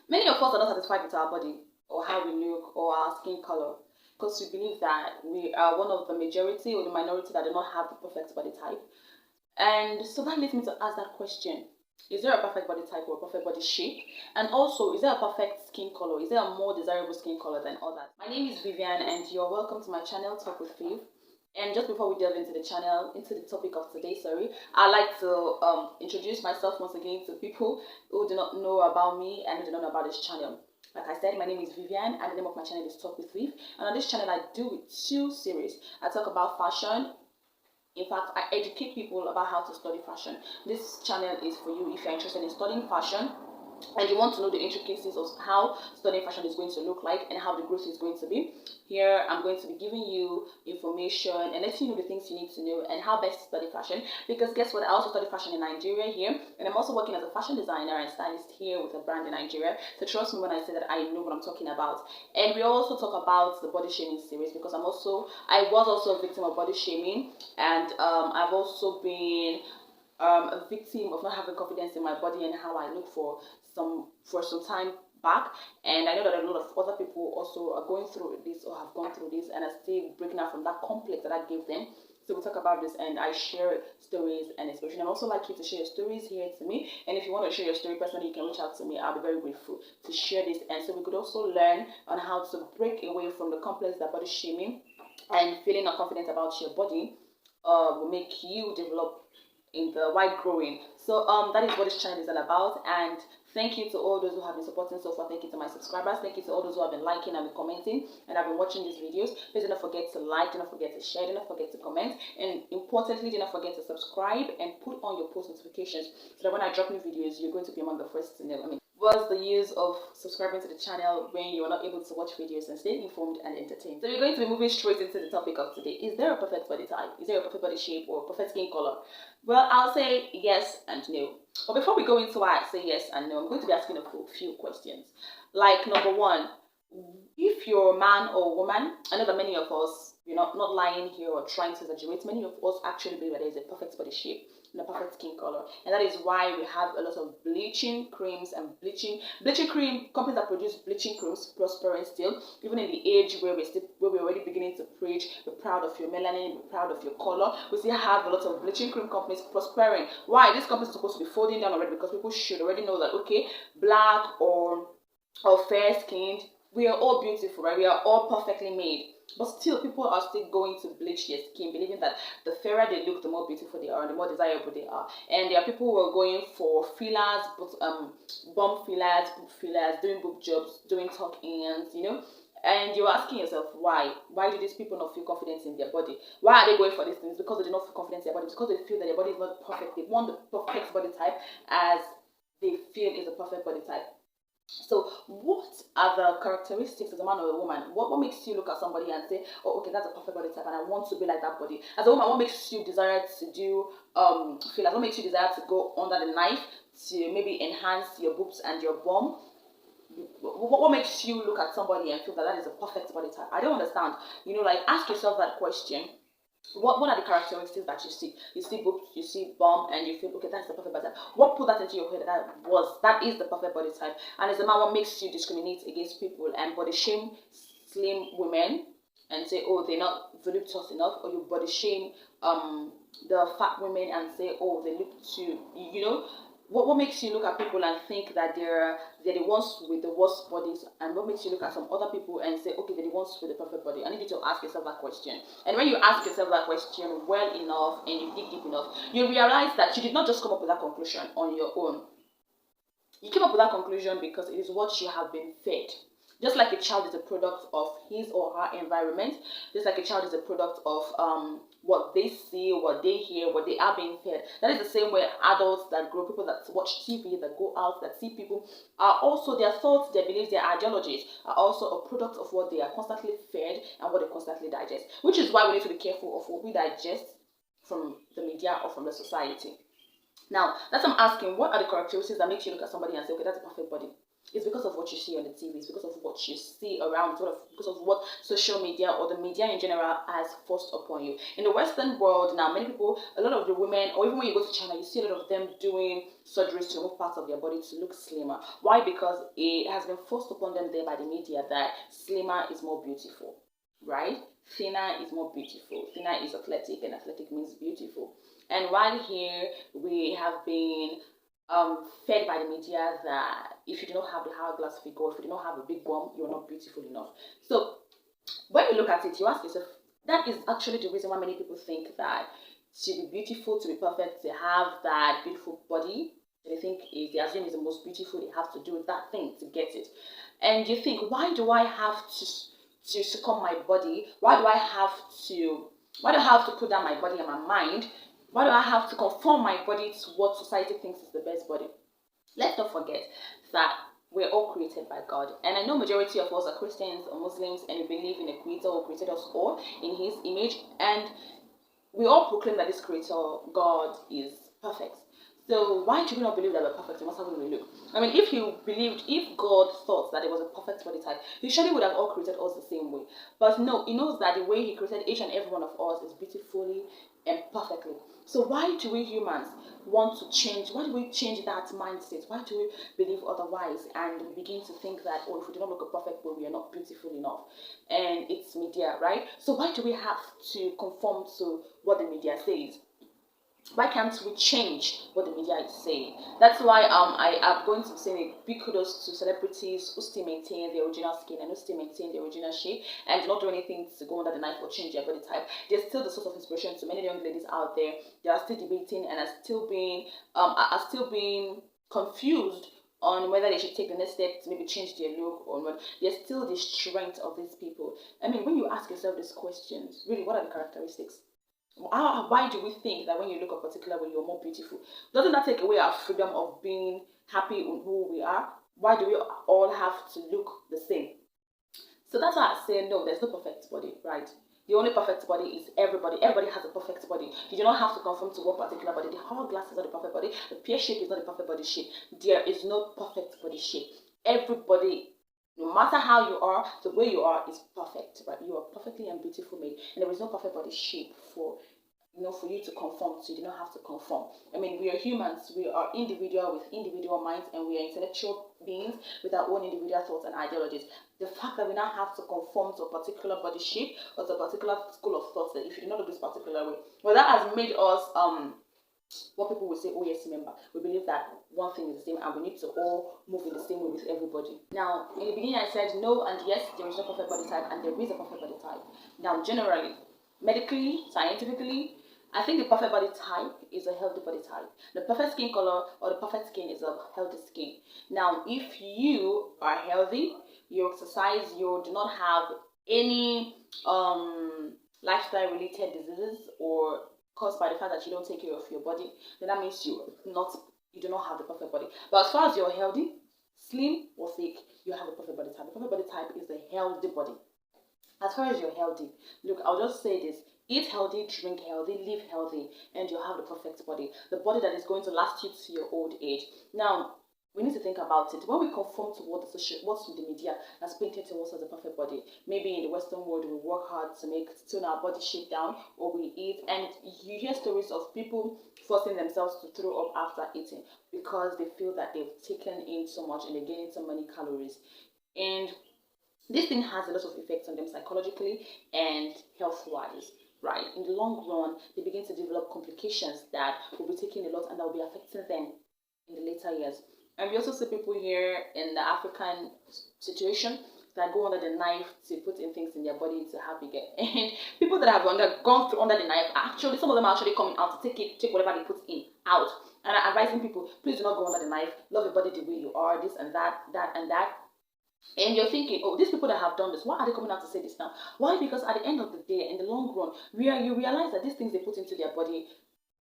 Many of us are not satisfied with our body or how we look or our skin color because we believe that we are one of the majority or the minority that do not have the perfect body type. And so that leads me to ask that question. Is there a perfect body type or a perfect body shape? And also, is there a perfect skin color? Is there a more desirable skin color than others? My name is Vivian and you're welcome to my channel, Talk with Viv. And just before we delve into the channel, into the topic of today, I'd like to introduce myself once again to people who do not know about me and who do not know about this channel. Like I said, my name is Vivian and the name of my channel is Talk with Viv. And on this channel, I do two series. I talk about fashion. In fact, I educate people about how to study fashion. This channel is for you if you're interested in studying fashion and you want to know the intricacies of how studying fashion is going to look like and how the growth is going to be. Here, I'm going to be giving you information and letting you know the things you need to know and how best to study fashion. Because guess what? I also study fashion in Nigeria here, and I'm also working as a fashion designer and stylist here with a brand in Nigeria. So trust me when I say that I know what I'm talking about. And we also talk about the body shaming series because I was also a victim of body shaming, and I've also been a victim of not having confidence in my body and how I look for some time back. And I know that a lot of other people also are going through this or have gone through this and are still breaking out from that complex that I gave them. So we'll talk about this and I share stories and inspiration. I'd also like you to share your stories here to me. And if you want to share your story personally, you can reach out to me. I'll be very grateful to share this. And so we could also learn on how to break away from the complex that body shaming and feeling not confident about your body will make you develop in the white growing. So that is what this channel is all about. And thank you to all those who have been supporting so far. Thank you to my subscribers. Thank you to all those who have been liking and been commenting and have been watching these videos. Please do not forget to like, do not forget to share, do not forget to comment, and importantly, do not forget to subscribe and put on your post notifications so that when I drop new videos, you're going to be among the first to know. What's the use of subscribing to the channel when you're not able to watch videos and stay informed and entertained? So we're going to be moving straight into the topic of today. Is there a perfect body type? Is there a perfect body shape or perfect skin color? Well, I'll say yes and no. But before we go into why I say yes and no, I'm going to be asking a few questions. Like number one, if you're a man or woman, I know that many of us, you're not lying here or trying to exaggerate, many of us actually believe that there is a perfect body shape and a perfect skin color, and that is why we have a lot of bleaching creams and bleaching cream companies that produce bleaching creams prospering still, even in the age where we're already beginning to preach, be proud of your melanin, be proud of your color. We still have a lot of bleaching cream companies prospering. Why? These companies are supposed to be folding down already because people should already know that okay, black or fair skinned, we are all beautiful, right? We are all perfectly made. But still, people are still going to bleach their skin, believing that the fairer they look, the more beautiful they are, and the more desirable they are. And there are people who are going for fillers, bump fillers, boob fillers, doing boob jobs, doing tuck-ins, and you're asking yourself why? Why do these people not feel confidence in their body? Why are they going for these things? Because they do not feel confidence in their body. Because they feel that their body is not perfect. They want the perfect body type as they feel is the perfect body type. So what are the characteristics of a man or a woman? What makes you look at somebody and say, oh, okay, that's a perfect body type and I want to be like that body? As a woman, what makes you desire to do fillers? What makes you desire to go under the knife to maybe enhance your boobs and your bum? What makes you look at somebody and feel that that is a perfect body type? I don't understand. Like ask yourself that question. What are the characteristics that you see? You see boobs, you see bum, and you feel okay, that's the perfect body type. What put that into your head that is the perfect body type? And as a man, what makes you discriminate against people and body shame slim women and say, oh, they're not voluptuous enough, or you body shame the fat women and say, oh, they look too, What makes you look at people and think that they're the ones with the worst bodies, and what makes you look at some other people and say, okay, they're the ones with the perfect body? I need you to ask yourself that question. And when you ask yourself that question well enough and you dig deep enough, you realize that you did not just come up with that conclusion on your own. You came up with that conclusion because it is what you have been fed. Just like a child is a product of his or her environment, just like a child is a product of what they see, what they hear, what they are being fed. That is the same way adults that grow, people that watch TV, that go out, that see people, are also their thoughts, their beliefs, their ideologies are also a product of what they are constantly fed and what they constantly digest. Which is why we need to be careful of what we digest from the media or from the society. Now, that's what I'm asking. What are the characteristics that make you look at somebody and say, okay, that's a perfect body? It's because of what what you see on the TV. It's because of what you see around, because of what social media or the media in general has forced upon you. In the Western world now, many people, a lot of the women, or even when you go to China, you see a lot of them doing surgeries to remove parts of their body to look slimmer. Why? Because it has been forced upon them there by the media that slimmer is more beautiful, right? Thinner is more beautiful. Thinner is athletic, and athletic means beautiful. And while here we have been fed by the media that if you do not have the hourglass figure, if you do not have a big bum, you're not beautiful enough. So when you look at it, you ask yourself, that is actually the reason why many people think that to be beautiful, to be perfect, to have that beautiful body, they think they assume is the most beautiful, they have to do that thing to get it. And you think, why do I have to succumb my body? Why do I have to put down my body and my mind? Why do I have to conform my body to what society thinks is the best body? Let's not forget that we're all created by God. And I know majority of us are Christians or Muslims, and we believe in a creator who created us all in his image. And we all proclaim that this creator, God, is perfect. So why do we not believe that we're perfect no matter how we look? I mean, if God thought that it was a perfect body type, he surely would have all created us the same way. But no, he knows that the way he created each and every one of us is beautifully and perfectly. So why do we humans want to change? Why do we change that mindset? Why do we believe otherwise and we begin to think that, oh, if we do not look a perfect way, we are not beautiful enough? And it's media, right? So why do we have to conform to what the media says? Why can't we change what the media is saying? That's why I am going to say a big kudos to celebrities who still maintain their original skin and who still maintain their original shape and do not do anything to go under the knife or change their body type. They're still the source of inspiration to many young ladies out there. They are still debating and are still being confused on whether they should take the next step to maybe change their look or not. There's still the strength of these people. I mean, when you ask yourself these questions, really, what are the characteristics? Why do we think that when you look a particular way, you're more beautiful? Doesn't that take away our freedom of being happy with who we are? Why do we all have to look the same? So that's why I say no, there's no perfect body, right? The only perfect body is everybody. Everybody has a perfect body. You do not have to conform to one particular body. The hourglass is not the perfect body. The pear shape is not the perfect body shape. There is no perfect body shape. Everybody, no matter how you are, the way you are is perfect, right? You are perfectly and beautiful made, and there is no perfect body shape for you to conform to. You do not have to conform. I mean, we are humans. We are individual with individual minds, and we are intellectual beings with our own individual thoughts and ideologies. The fact that we now have to conform to a particular body shape or to a particular school of thought, that if you do not do this particular way, well, that has made us what people will say, oh yes, remember, we believe that one thing is the same and we need to all move in the same way with everybody. Now, in the beginning I said no and yes, there is no perfect body type and there is a perfect body type. Now, generally, medically, scientifically, I think the perfect body type is a healthy body type. The perfect skin color or the perfect skin is a healthy skin. Now, if you are healthy, you exercise, you do not have any lifestyle related diseases or caused by the fact that you don't take care of your body, then that means you do not have the perfect body. But as far as you're healthy, slim or thick, you have a perfect body type. The perfect body type is the healthy body. As far as you're healthy, look, I'll just say this: eat healthy, drink healthy, live healthy, and you'll have the perfect body. The body that is going to last you to your old age. Now, we need to think about it. When we conform to what's the media that's painted to us as a perfect body, maybe in the Western world we work hard to tone our body shape down, or we eat, and you hear stories of people forcing themselves to throw up after eating because they feel that they've taken in so much and they're gaining so many calories. And this thing has a lot of effects on them psychologically and health-wise. Right, in the long run, they begin to develop complications that will be taking a lot and that will be affecting them in the later years. And we also see people here in the African situation that go under the knife to put in things in their body to have bigger. And people that have gone through under the knife, actually, some of them are actually coming out to take whatever they put in out. And I'm advising people, please do not go under the knife. Love your body the way you are, this and that, that and that. And you're thinking, oh, these people that have done this, why are they coming out to say this now? Why? Because at the end of the day, in the long run, you realize that these things they put into their body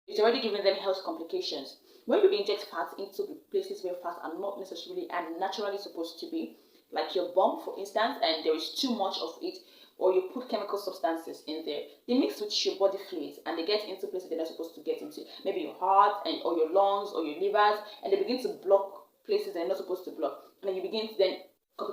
is already giving them health complications. When you inject fat into the places where fat are not necessarily and naturally supposed to be, like your bum, for instance, and there is too much of it, or you put chemical substances in there, they mix with your body fluids and they get into places they're not supposed to get into. Maybe your heart or your lungs or your livers, and they begin to block places they're not supposed to block. And then you begin to then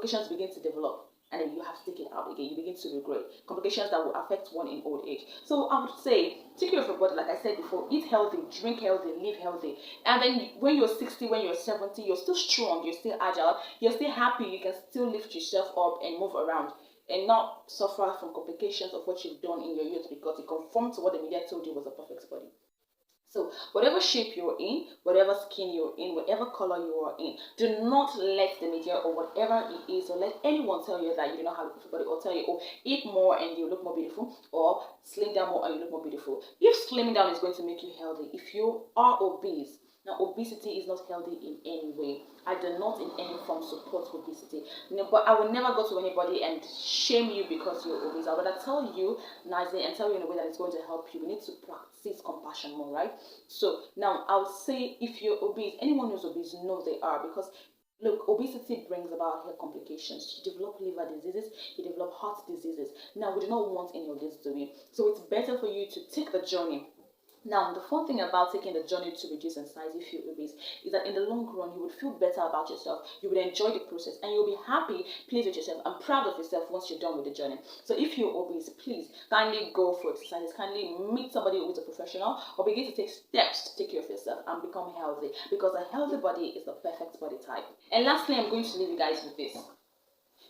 complications begin to develop. And then you have to take it out again. You begin to regret. Complications that will affect one in old age. So I would say, take care of your body, like I said before. Eat healthy, drink healthy, live healthy. And then when you're 60, when you're 70, you're still strong, you're still agile, you're still happy, you can still lift yourself up and move around and not suffer from complications of what you've done in your youth because it conformed to what the media told you was a perfect body. So whatever shape you're in, whatever skin you're in, whatever color you are in, do not let the media or whatever it is, or let anyone tell you that you do not have a beautiful body, or tell you, oh, eat more and you look more beautiful, or slim down more and you look more beautiful. If slimming down is going to make you healthy, if you are obese, now, obesity is not healthy in any way. I do not in any form support obesity. No, but I will never go to anybody and shame you because you're obese. I would rather tell you nicely and tell you in a way that is going to help you. We need to practice compassion more, right? So now I would say if you're obese, anyone who's obese knows they are, because look, obesity brings about health complications. You develop liver diseases, you develop heart diseases. Now, we do not want any of this, do we? So it's better for you to take the journey. Now, the fun thing about taking the journey to reduce in size if you're obese is that in the long run, you would feel better about yourself, you would enjoy the process, and you'll be happy, pleased with yourself, and proud of yourself once you're done with the journey. So if you're obese, please kindly go for exercises, kindly meet somebody who is a professional, or begin to take steps to take care of yourself and become healthy, because a healthy body is the perfect body type. And lastly, I'm going to leave you guys with this.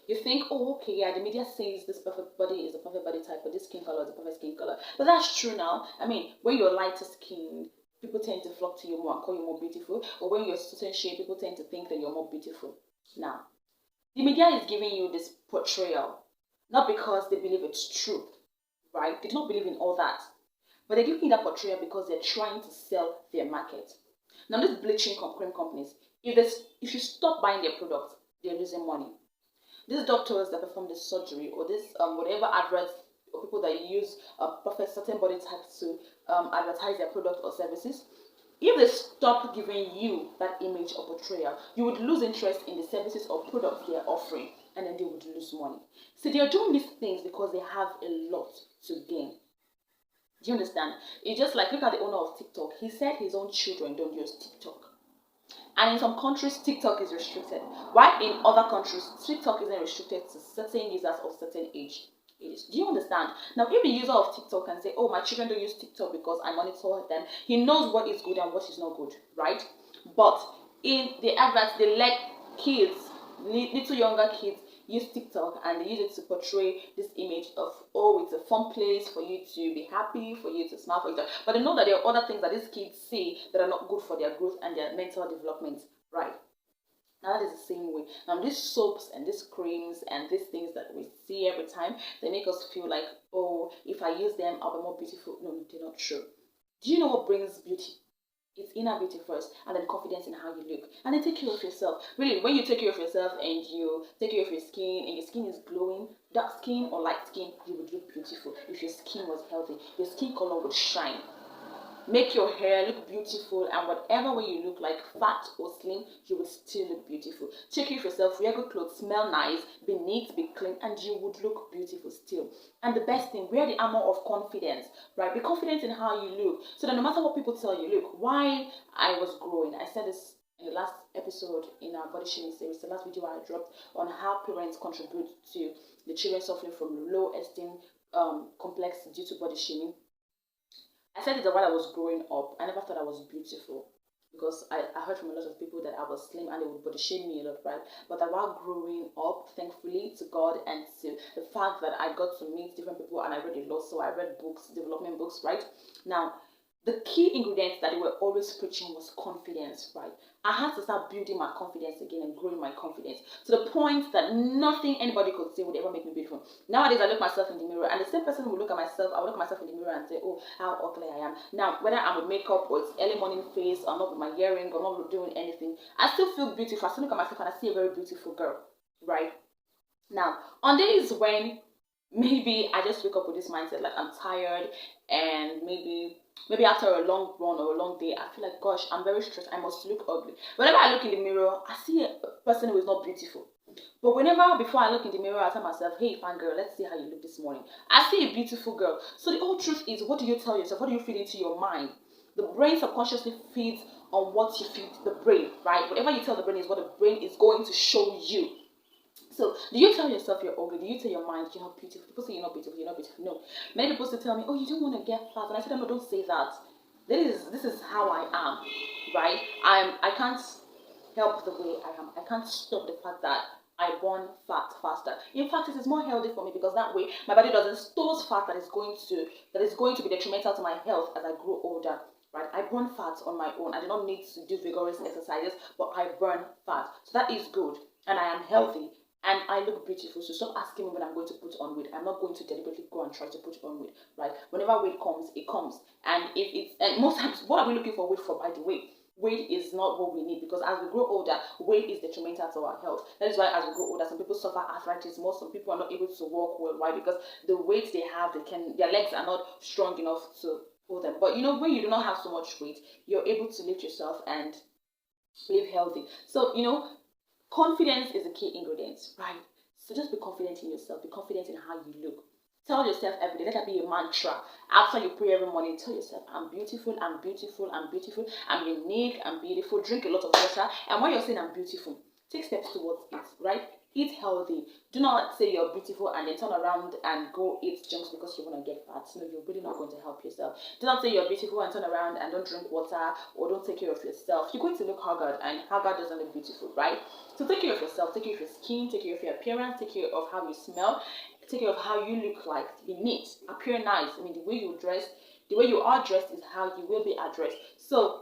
You think, oh, okay, yeah, the media says this perfect body is a perfect body type, but this skin color is a perfect skin color. But that's true now. I mean, when you're lighter skinned, people tend to flock to you more and call you more beautiful. Or when you're a certain shape, people tend to think that you're more beautiful. Now, the media is giving you this portrayal, not because they believe it's true, right? They do not believe in all that. But they're giving you that portrayal because they're trying to sell their market. Now, these bleaching cream companies, if you stop buying their products, they're losing money. These doctors that perform this surgery, or this whatever adverts, or people that use perfect certain body types to advertise their product or services, if they stop giving you that image or portrayal, you would lose interest in the services or products they are offering, and then they would lose money. So they are doing these things because they have a lot to gain. Do you understand? It's just like, look at the owner of TikTok. He said his own children don't use TikTok. And in some countries, TikTok is restricted. While in other countries, TikTok isn't restricted to certain users of certain age. Do you understand? Now, if the user of TikTok can say, oh, my children don't use TikTok because I monitor them, he knows what is good and what is not good, right? But in the adverts, they let kids, little younger kids, use TikTok, and they use it to portray this image of, oh, it's a fun place for you to be happy, for you to smile, for each other. But they know that there are other things that these kids see that are not good for their growth and their mental development, right? Now that is the same way. Now these soaps and these creams and these things that we see every time, they make us feel like, oh, if I use them, I'll be more beautiful. No, they're not true. Do you know what brings beauty? It's inner beauty first, and then confidence in how you look, and then take care of yourself. Really, when you take care of yourself and you take care of your skin, and your skin is glowing, dark skin or light skin, you would look beautiful. If your skin was healthy, your skin color would shine. Make your hair look beautiful, and whatever way you look, like fat or slim, you will still look beautiful. Take care of yourself, wear good clothes, smell nice, be neat, be clean, and you would look beautiful still. And the best thing, wear the armor of confidence, right? Be confident in how you look, so that no matter what people tell you, look, while I was growing, I said this in the last episode in our body shaming series, the last video I dropped on how parents contribute to the children suffering from low esteem complex due to body shaming. I said it that while I was growing up, I never thought I was beautiful, because I heard from a lot of people that I was slim and they would body shame me a lot, right? But that while growing up, thankfully to God and to the fact that I got to meet different people and I read a lot, so I read books, development books, right? Now, the key ingredient that they were always preaching was confidence, right? I had to start building my confidence again and growing my confidence to the point that nothing anybody could say would ever make me beautiful. Nowadays, I look myself in the mirror, and the same person will look at myself, I will look at myself in the mirror and say, oh, how ugly I am. Now, whether I'm with makeup or it's early morning face, or I'm not with my earring, or not doing anything, I still feel beautiful. I still look at myself and I see a very beautiful girl, right? Now, on days when maybe I just wake up with this mindset, like I'm tired, and maybe after a long run or a long day, I feel like, gosh, I'm very stressed, I must look ugly. Whenever I look in the mirror, I see a person who is not beautiful. But before I look in the mirror, I tell myself, hey, fine girl, let's see how you look this morning. I see a beautiful girl. So the whole truth is, what do you tell yourself? What do you feed into your mind? The brain subconsciously feeds on what you feed the brain, right? Whatever you tell the brain is what the brain is going to show you. So, do you tell yourself you're ugly? Do you tell your mind you're not beautiful? People say you're not beautiful, you're not beautiful. No. Many people still tell me, oh, you don't want to get fat. And I said, no, don't say that. This is how I am, right? I can't help the way I am. I can't stop the fact that I burn fat faster. In fact, it is more healthy for me because that way my body doesn't store fat that is going to be detrimental to my health as I grow older. Right, I burn fat on my own. I do not need to do vigorous exercises, but I burn fat. So that is good, and I am healthy, and I look beautiful. So stop asking me when I'm going to put on weight. I'm not going to deliberately go and try to put on weight. Right, whenever weight comes, it comes, and if it's and most times, what are we looking for weight for? By the way, weight is not what we need because as we grow older, weight is detrimental to our health. That is why as we grow older, some people suffer arthritis more. Some people are not able to walk well. Why? Because the weight they have, their legs are not strong enough to hold them. But when you do not have so much weight, you're able to lift yourself and live healthy. So confidence is a key ingredient, right? So just be confident in yourself. Be confident in how you look. Tell yourself every day. Let that be a mantra. After you pray every morning, tell yourself, I'm beautiful, I'm beautiful, I'm beautiful, I'm unique, I'm beautiful. Drink a lot of water. And when you're saying I'm beautiful, take steps towards it, right? Eat healthy. Do not say you're beautiful and then turn around and go eat junks because you want to get fat. No, you're really not going to help yourself. Do not say you're beautiful and turn around and don't drink water or don't take care of yourself. You're going to look haggard, and haggard doesn't look beautiful, right? So take care of yourself. Take care of your skin. Take care of your appearance. Take care of how you smell. Take care of how you look like. Be neat. Appear nice. I mean, the way you dress, the way you are dressed is how you will be addressed. So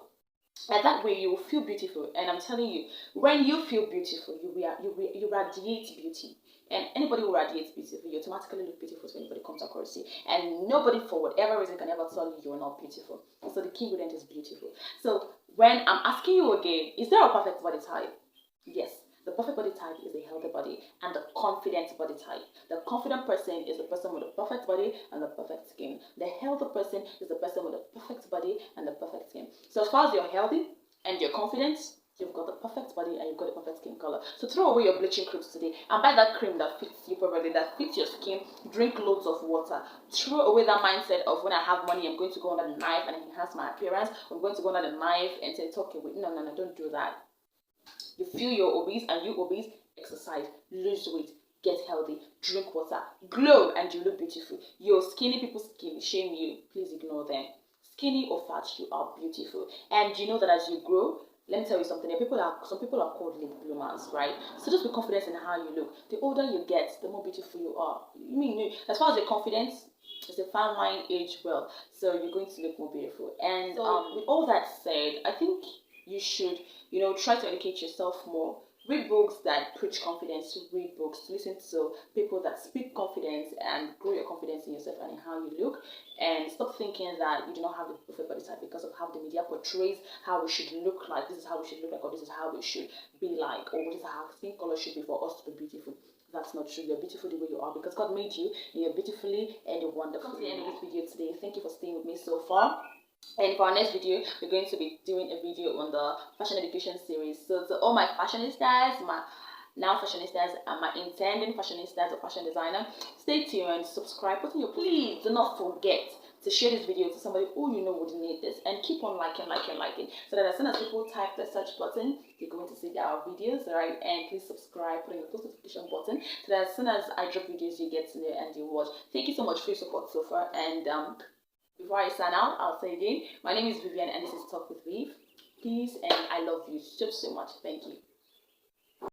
and that way you will feel beautiful. And I'm telling you, when you feel beautiful, you radiate beauty. And anybody who radiates beautiful, you automatically look beautiful to anybody comes across you. And nobody for whatever reason can ever tell you you're not beautiful. So the key ingredient is beautiful. So when I'm asking you again, is there a perfect body type? Yes. The perfect body type is a healthy body and the confident body type. The confident person is the person with the perfect body and the perfect skin. The healthy person is the person with the perfect body and the perfect skin. So as far as you're healthy and you're confident, you've got the perfect body and you've got the perfect skin color. So throw away your bleaching creams today and buy that cream that fits you perfectly, that fits your skin. Drink loads of water. Throw away that mindset of when I have money, I'm going to go under the knife and enhance my appearance. I'm going to go under the knife and say, it's okay, wait, no, don't do that. You feel you're obese and you obese, exercise, lose weight, get healthy, drink water, glow, and you look beautiful. Your skinny people shame you, please ignore them. Skinny or fat, you are beautiful. And you know that as you grow, let me tell you something. Some people are called late bloomers, right? So just be confident in how you look. The older you get, the more beautiful you are. As far as your confidence, it's a fine line, age well. So you're going to look more beautiful. And with all that said, I think you should, try to educate yourself more. Read books that preach confidence. Read books. Listen to people that speak confidence and grow your confidence in yourself and in how you look. And stop thinking that you do not have the perfect body type because of how the media portrays how we should look like. This is how we should look like, or this is how we should be like, or this is how skin color should be for us to be beautiful. That's not true. You're beautiful the way you are because God made you and you're beautifully and you're wonderful. Come to the end of this video today. Thank you for staying with me so far. And for our next video, we're going to be doing a video on the fashion education series. So to all my fashionistas, my now fashionistas, and my intending fashionistas or fashion designer, stay tuned, subscribe, please do not forget to share this video to somebody who you know would need this, and keep on liking, so that as soon as people type the search button, you're going to see our videos, right? And please subscribe, put in the post notification button, so that as soon as I drop videos, you get to know and you watch. Thank you so much for your support so far, and before I sign out, I'll say again, my name is Vivian and this is Talk with Viv. Peace, and I love you so much. Thank you.